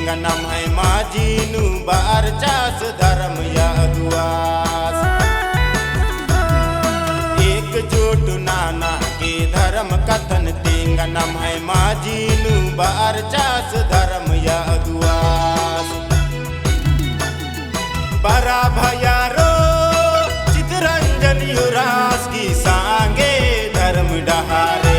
तेंगनम है माझीनु बारचास धर्म यादुआस एकजुट नाना के धर्म कथन तेंगनम है माझीनु बारचास धर्म यादुआस बरा भयारो चितरंजन युरास की सांगे धर्म डहारे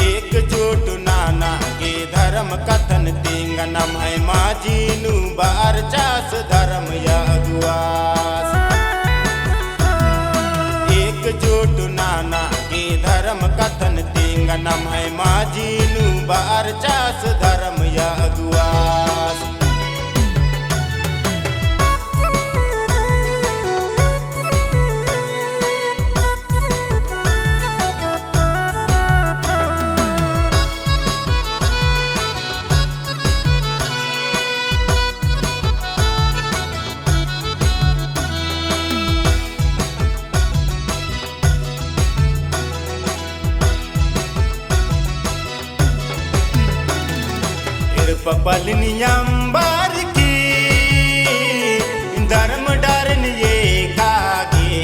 एकजुट नाना के धर्म कथन तेंगनम है माझीनु बारचास धर्म यादुआस एकजुट नाना के धर्म कथन तेंगनम है माझीनु बारचास धर्म यादुआस पपलनियंबर की धर्म डरन ये कागे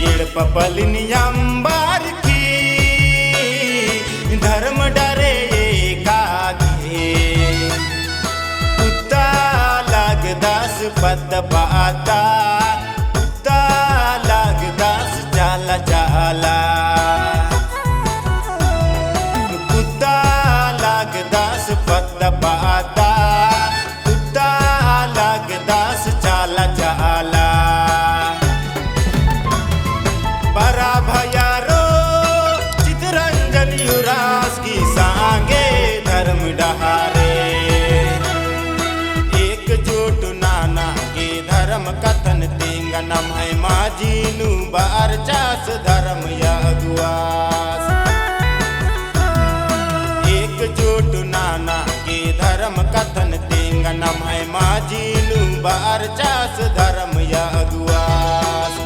ये पपलनियंबर की धर्म डरे ये कागे कुत्ता लग दस पद पाता कुत्ता लग दस जाला जाला पाता कुत्ता लग दास चाला चाला बरा भयारो चितरंजन युरास की सांगे धर्म डहारे एकजुट नाना के धर्म कथन तेंगनम है माझीनु बारचास धर्म यादुआस एकजुट नाना के धर्म कथन तेंगनम है माझीनु बारचास धर्म यादुआस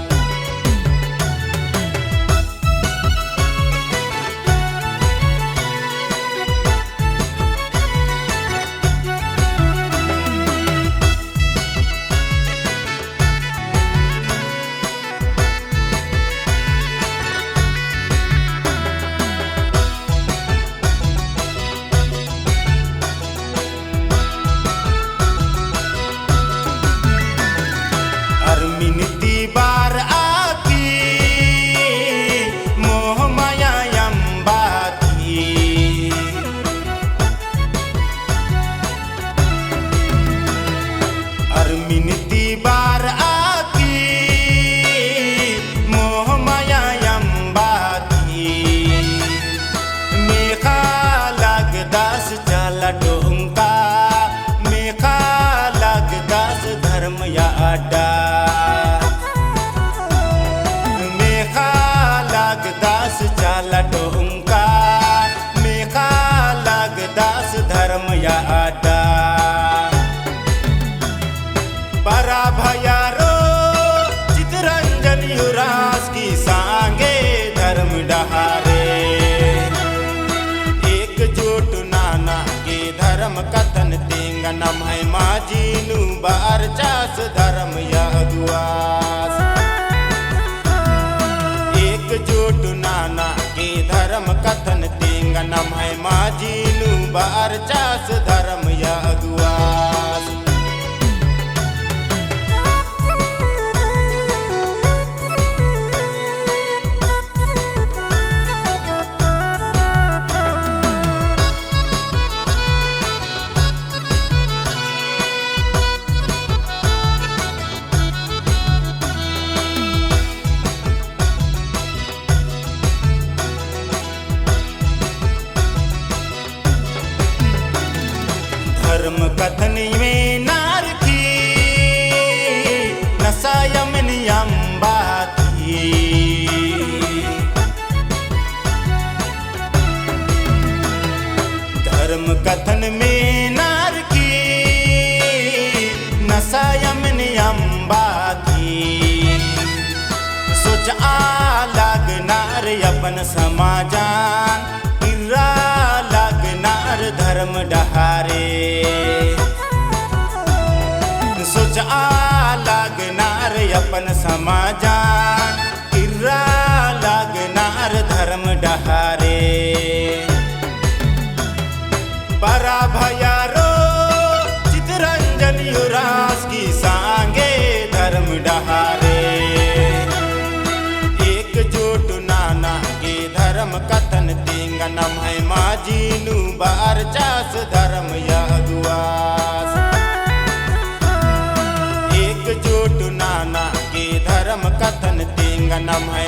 मेखा लग दास चाला टोंका मेखा लग दास धर्म यादा बरा भयारो चितरंजन युरास की सांगे धर्म डहारे एकजुट नाना के धर्म कथन तेंगनम है माझीनु बारचास धर्म यादुआस एकजुट नाना के धर्म कथन तेंगनम है माझीनु बारचास धर्म यादुआस धर्म कथन में नार की नसायम नियंबाती धर्म कथन में नार की नसायम नियंबाती सोच आ लगनार अपन यपन समाजान इर्रा लागनार धर्म डहारे सोचा लागनार यपन समाजान इर्रा लागनार धर्म डहारे बरा भयारो चितरंजन युरास की सांगे धर्म डहारे एकजुट नाना के धर्म कथन तिंग नम है माजीनु बार चास धर्म यगुआस एकजुट नाना के धर्म कथन तिंग नम है